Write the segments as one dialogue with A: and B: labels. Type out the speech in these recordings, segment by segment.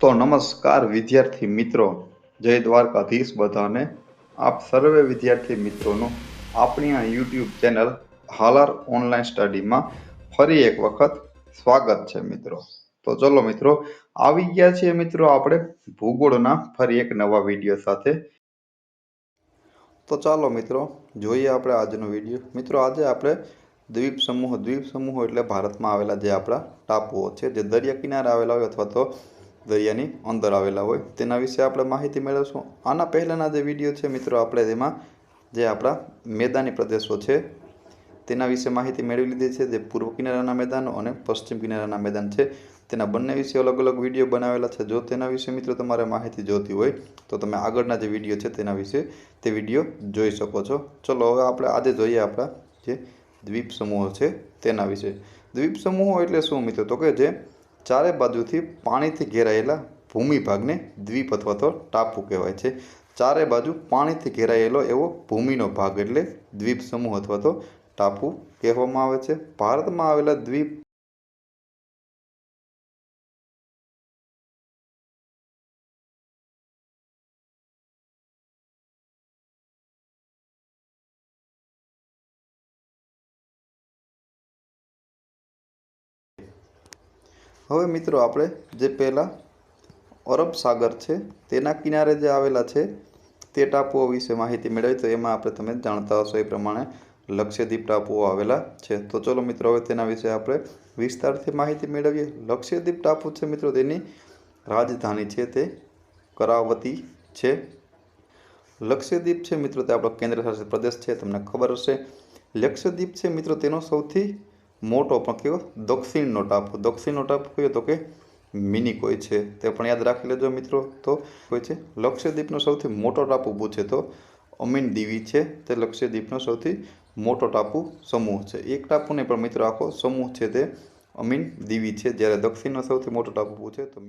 A: તો નમસ્કાર વિદ્યાર્થી મિત્રો, જય દ્વારકાધીશ બધાને. આપ સર્વે વિદ્યાર્થી મિત્રોનું આપણી આ યુટ્યુબ ચેનલ હાલાર ઓનલાઈન સ્ટડીમાં ફરી એક વખત સ્વાગત છે મિત્રો. તો ચલો મિત્રો, આવી ગયા છીએ મિત્રો આપણે ભૂગોળના ફરી એક નવા વિડીયો સાથે. તો ચાલો મિત્રો જોઈએ આપણે આજનો વિડીયો. મિત્રો આજે આપણે દ્વીપ સમૂહો એટલે ભારતમાં આવેલા જે આપણા ટાપુઓ છે, જે દરિયા કિનારે આવેલા હોય અથવા તો દરિયાની અંદર આવેલા હોય, તેના વિશે આપણે માહિતી મેળવશું. આના પહેલાંના જે વિડીયો છે મિત્રો, આપણે તેમાં જે આપણા મેદાની પ્રદેશો છે તેના વિશે માહિતી મેળવી લીધી છે. જે પૂર્વ કિનારાના મેદાનો અને પશ્ચિમ કિનારાના મેદાન છે તેના બંને વિશે અલગ અલગ વિડીયો બનાવેલા છે. જો તેના વિશે મિત્રો તમારે માહિતી જોતી હોય તો તમે આગળના જે વિડીયો છે તેના વિશે તે વિડીયો જોઈ શકો છો. ચલો હવે આપણે આજે જોઈએ આપણા જે દ્વીપ સમૂહો છે તેના વિશે. દ્વીપ સમૂહો એટલે શું મિત્રો? તો કે જે ચારે બાજુથી પાણીથી ઘેરાયેલા ભૂમિભાગને દ્વીપ અથવા તો ટાપુ કહેવાય છે. ચારે બાજુ પાણીથી ઘેરાયેલો એવો ભૂમિનો ભાગ એટલે દ્વીપ સમૂહ અથવા તો ટાપુ કહેવામાં આવે છે. ભારતમાં આવેલા દ્વીપ હવે મિત્રો આપણે જે પહેલાં અરબ સાગર છે તેના કિનારે જે આવેલા છે તે ટાપુઓ વિશે માહિતી મેળવી. તો એમાં આપણે તમે જાણતા હશો એ પ્રમાણે લક્ષદ્વીપ ટાપુઓ આવેલા છે. તો ચલો મિત્રો હવે તેના વિશે આપણે વિસ્તારથી માહિતી મેળવીએ. લક્ષદ્વીપ ટાપુ છે મિત્રો, તેની રાજધાની છે તે કરાવતી છે. લક્ષદ્વીપ છે મિત્રો તે આપણો કેન્દ્ર શાસિત પ્રદેશ છે, તમને ખબર હશે. લક્ષદ્વીપ છે મિત્રો તેનો સૌથી મોટો પણ કયો દક્ષિણનો ટાપુ કયો તો કે મિનિકોય છે, તે પણ યાદ રાખી લેજો મિત્રો. તો કોઈ છે લક્ષદ્વીપનો સૌથી મોટો ટાપુ પૂછે તો અમીન દીવી છે, તે લક્ષદ્વીપનો સૌથી મોટો ટાપુ સમૂહ છે. એક ટાપુ નહીં પણ મિત્રો આખો સમૂહ છે તે અમીન દીવી છે. જ્યારે દક્ષિણનો સૌથી મોટો ટાપુ પૂછે તો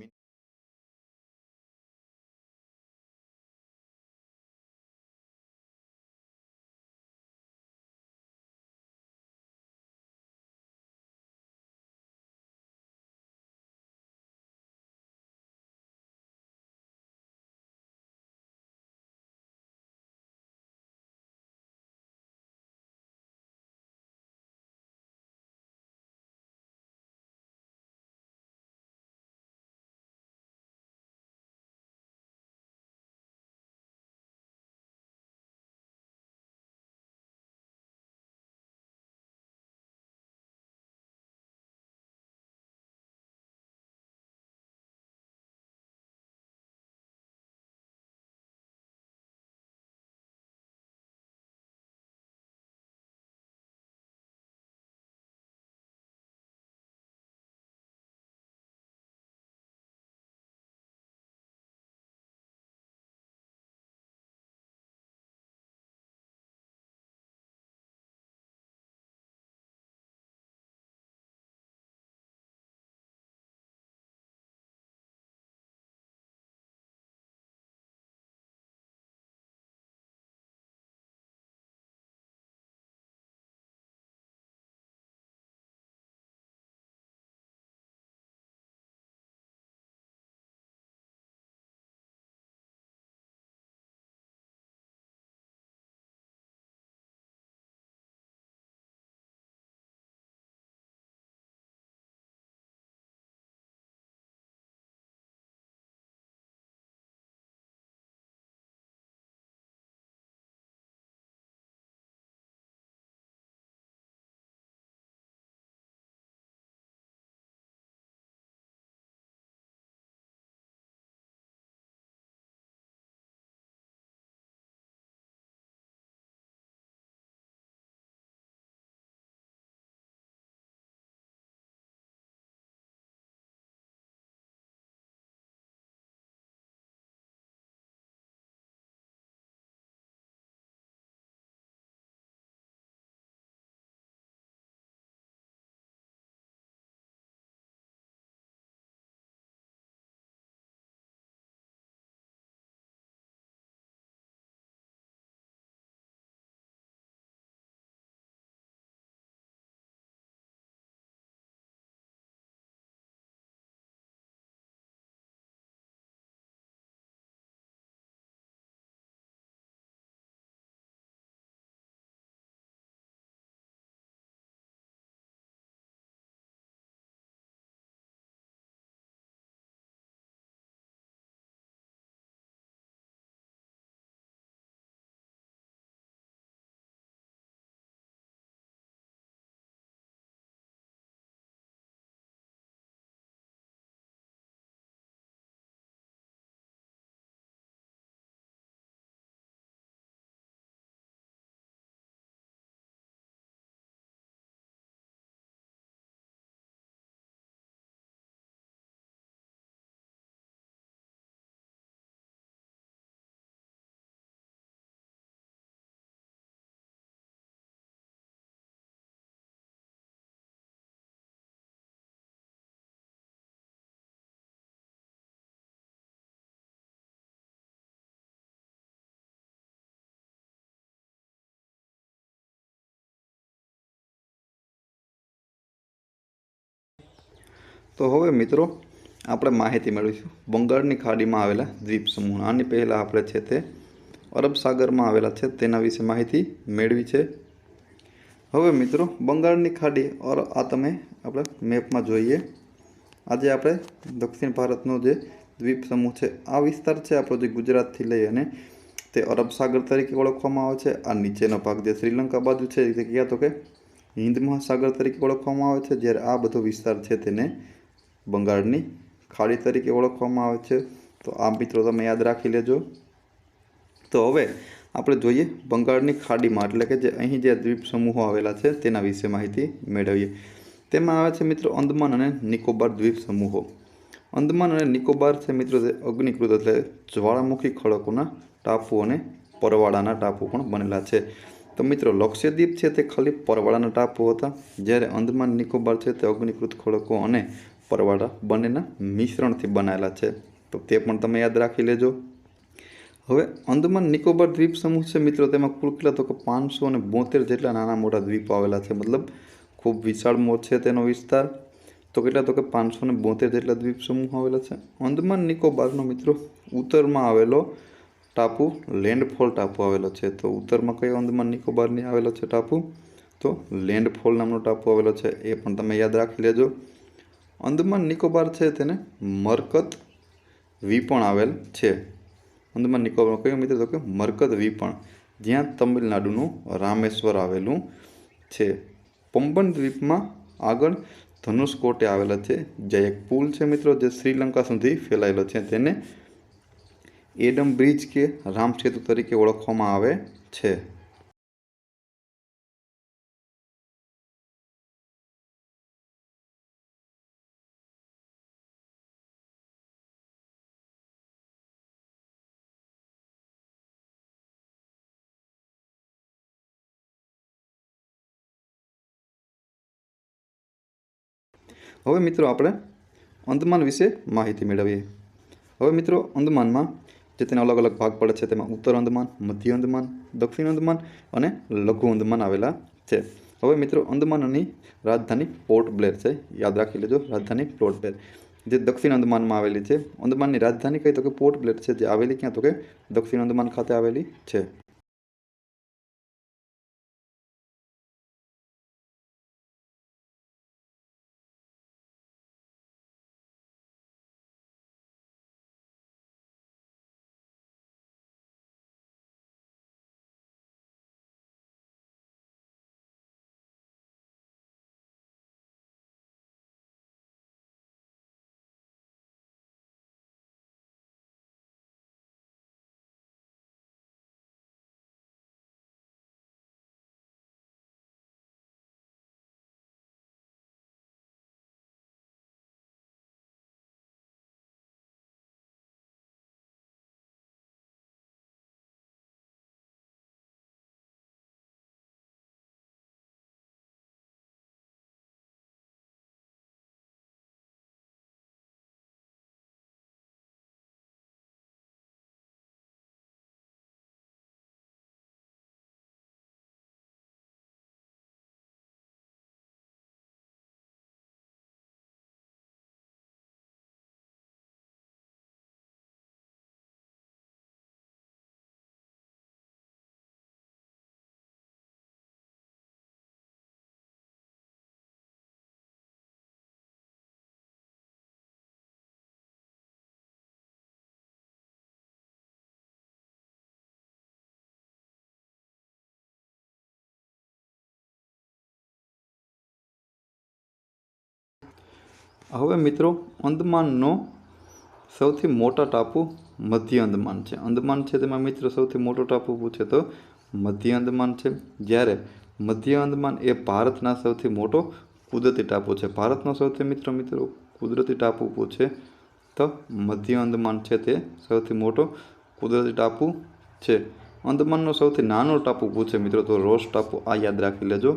A: તો હવે મિત્રો આપણે માહિતી મેળવીશું બંગાળની ખાડીમાં આવેલા દ્વીપ સમૂહ. આની પહેલાં આપણે છે તે અરબ સાગરમાં આવેલા છે તેના વિશે માહિતી મેળવી છે. હવે મિત્રો બંગાળની ખાડી આ તમે આપણે મેપમાં જોઈએ. આજે આપણે દક્ષિણ ભારતનો જે દ્વીપ સમૂહ છે આ વિસ્તાર છે આપણો જે ગુજરાતથી લઈ અને તે અરબ સાગર તરીકે ઓળખવામાં આવે છે. આ નીચેનો ભાગ જે શ્રીલંકા બાજુ છે તે ક્યાં તો કે હિન્દ મહાસાગર તરીકે ઓળખવામાં આવે છે, જ્યારે આ બધો વિસ્તાર છે તેને બંગાળની ખાડી તરીકે ઓળખવામાં આવે છે. તો આ મિત્રો તમે યાદ રાખી લેજો. તો હવે આપણે જોઈએ બંગાળની ખાડીમાં એટલે કે જે અહીં જે દ્વીપ સમૂહો આવેલા છે તેના વિશે માહિતી મેળવીએ. તેમાં આવે છે મિત્રો અંદમાન અને નિકોબાર દ્વીપ સમૂહો. અંદમાન અને નિકોબાર છે મિત્રો જે અગ્નિકૃત એટલે જ્વાળામુખી ખડકોના ટાપુ અને પરવાળાના ટાપુ પણ બનેલા છે. તો મિત્રો લક્ષદ્વીપ છે તે ખાલી પરવાળાના ટાપુ હતા, જ્યારે અંદમાન નિકોબાર છે તે અગ્નિકૃત ખડકો અને પરવાળા બંનેના મિશ્રણથી બનાવેલા છે. તો તે પણ તમે યાદ રાખી લેજો. હવે અંદમાન નિકોબાર દ્વીપ સમૂહ છે મિત્રો, તેમાં કુલ કેટલા તો કે 572 જેટલા નાના મોટા દ્વીપો આવેલા છે. મતલબ ખૂબ વિશાળ છે તેનો વિસ્તાર. તો કેટલા તો કે 572 જેટલા દ્વીપ સમૂહ આવેલા છે. અંદમાન નિકોબારનો મિત્રો ઉત્તરમાં આવેલો ટાપુ લેન્ડફોલ ટાપુ આવેલો છે. તો ઉત્તરમાં કયો અંદમાન નિકોબારની આવેલો છે ટાપુ? તો લેન્ડફોલ નામનો ટાપુ આવેલો છે. એ પણ તમે યાદ રાખી લેજો. અંદમાન નિકોબાર છે તેને મરકત વિપણ આવેલ છે. અંદમાન નિકોબાર કયો મિત્રો? તો કે મરકત વિપણ, જ્યાં તમિલનાડુનું રામેશ્વર આવેલું છે. પંબન દ્વીપમાં આગળ ધનુષકોટે આવેલા છે, જ્યાં એક પુલ છે મિત્રો જે શ્રીલંકા સુધી ફેલાયેલો છે. તેને એડમ બ્રિજ કે રામસેતુ તરીકે ઓળખવામાં આવે છે. હવે મિત્રો આપણે અંદમાન વિશે માહિતી મેળવીએ. હવે મિત્રો અંદમાનમાં જે તેના અલગ અલગ ભાગ પડે છે તેમાં ઉત્તર અંદમાન, મધ્ય અંદમાન, દક્ષિણ અંદમાન અને લઘુ અંદમાન આવેલા છે. હવે મિત્રો અંદમાનની રાજધાની પોર્ટ બ્લેર છે, યાદ રાખી લેજો. રાજધાની પોર્ટ બ્લેર જે દક્ષિણ અંદમાનમાં આવેલી છે. અંદમાનની રાજધાની કઈ તો કે પોર્ટ બ્લેર છે, જે આવેલી ક્યાં તો કે દક્ષિણ અંદમાન ખાતે આવેલી છે. હવે મિત્રો અંદમાનનો સૌથી મોટા ટાપુ મધ્ય અંદમાન છે. અંદમાન છે તેમાં મિત્રો સૌથી મોટો ટાપુ પૂછે તો મધ્ય અંદમાન છે, જ્યારે મધ્ય અંદમાન એ ભારતના સૌથી મોટો કુદરતી ટાપુ છે. ભારતનો સૌથી મિત્રો કુદરતી ટાપુ પૂછે તો મધ્ય અંદમાન છે તે સૌથી મોટો કુદરતી ટાપુ છે. અંદમાનનો સૌથી નાનો ટાપુ પૂછે મિત્રો તો રોસ ટાપુ. આ યાદ રાખી લેજો.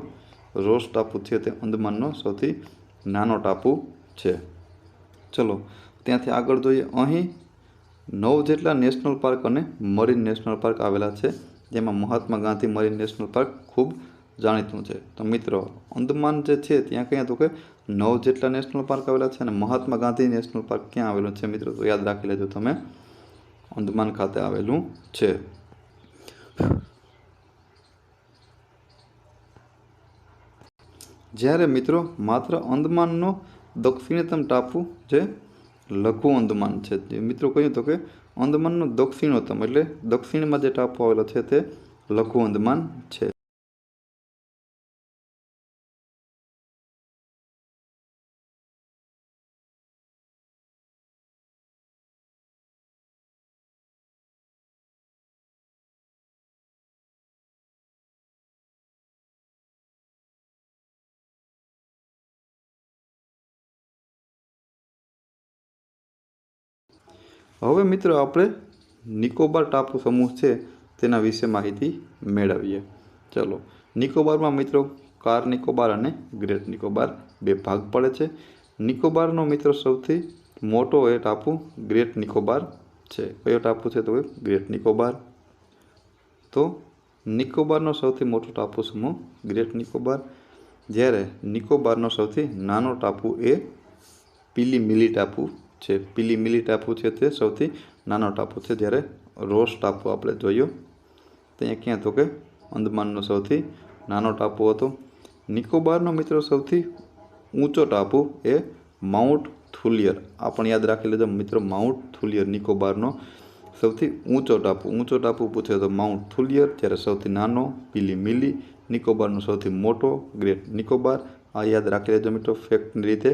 A: રોસ ટાપુ છે તે અંદમાનનો સૌથી નાનો ટાપુ છે. ચલો ત્યાંથી આગળ જોઈએ. અહીં 9 જેટલા નેશનલ પાર્ક અને મરીન નેશનલ પાર્ક આવેલા છે, જેમાં Mahatma Gandhi marine national park ખૂબ જાણીતું છે. તો મિત્રો અંદમાન જે છે ત્યાં ક્યાં તો કે 9 જેટલા નેશનલ પાર્ક આવેલા છે અને મહાત્મા ગાંધી નેશનલ પાર્ક ક્યાં આવેલું છે મિત્રો? તો યાદ રાખી લેજો તમે, અંદમાન ખાતે આવેલું છે. જ્યારે મિત્રો માત્ર અંદમાનનો દક્ષિણતમ ટાપુ જે લઘુ અંદમાન છે, મિત્રો કહ્યું તો કે અંદમાનનો દક્ષિણોત્તમ એટલે દક્ષિણમાં જે ટાપુ આવેલો છે તે લઘુ અંદમાન છે. હવે મિત્રો આપણે નિકોબાર ટાપુ સમૂહ છે તેના વિશે માહિતી મેળવીએ. ચલો, નિકોબારમાં મિત્રો કાર નિકોબાર અને ગ્રેટ નિકોબાર બે ભાગ પડે છે. નિકોબારનો મિત્રો સૌથી મોટો એ ટાપુ ગ્રેટ નિકોબાર છે. કયો ટાપુ છે? તો ગ્રેટ નિકોબાર. તો નિકોબારનો સૌથી મોટો ટાપુ સમૂહ ગ્રેટ નિકોબાર, જ્યારે નિકોબારનો સૌથી નાનો ટાપુ એ પીલીમિલી ટાપુ છે. પીલીમિલી ટાપુ છે તે સૌથી નાનો ટાપુ છે. જ્યારે રોસ ટાપુ આપણે જોયો ત્યાં ક્યાં? તો કે અંદમાનનો સૌથી નાનો ટાપુ હતો. નિકોબારનો મિત્રો સૌથી ઊંચો ટાપુ એ માઉન્ટ થુલિયર. આ પણ યાદ રાખી લેજો મિત્રો, માઉન્ટ થુલિયર નિકોબારનો સૌથી ઊંચો ટાપુ પૂછે તો માઉન્ટ થુલિયર. જ્યારે સૌથી નાનો પીલીમિલી, નિકોબારનો સૌથી મોટો ગ્રેટ નિકોબાર. આ યાદ રાખી લેજો મિત્રો ફેક્ટની રીતે.